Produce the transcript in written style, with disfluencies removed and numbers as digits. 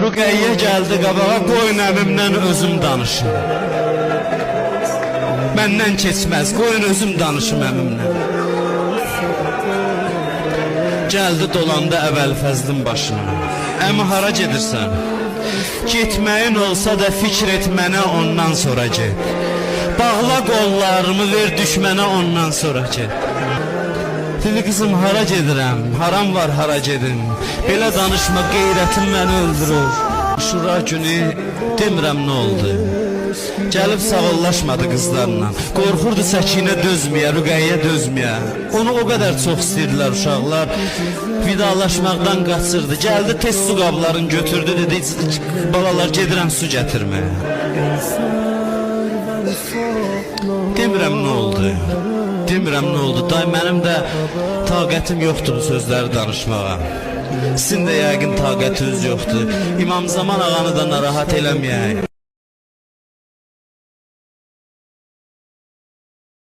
Rüqəyyə gəldi qabağa, qoyun əmimlə özüm danışım. Məndən keçməz, qoyun özüm danışım əmimlə. Gəldi dolandı əvvəl fəzlin başına. Əmi hara gedirsən? Getməyin olsa da fikr et mənə, ondan sonra get. Bağla qollarımı, ver düşmənə, ondan sonra get. Dedi qızım hara gedirəm, haram var hara gedim. Belə danışma, qeyrətim məni öldürür. Şura günü demirəm nə oldu. Gəlib sağollaşmadı qızlarla. Qorxurdu Səkinə dözməyə, Rüqəyyə dözməyə. Onu o qədər çox istəyirdilər uşaqlar. Vidalaşmaqdan qaçırdı. Gəldi tez su qablarını götürdü, dedi balalar gedirəm su gətirməyə. Demirəm nə oldu. Demirəm nə oldu. Day mənim də taqətim yoxdur bu sözləri danışmağa. Sizin də yəqin taqətiniz yoxdur. İmam Zaman ağanı da narahat eləməyək.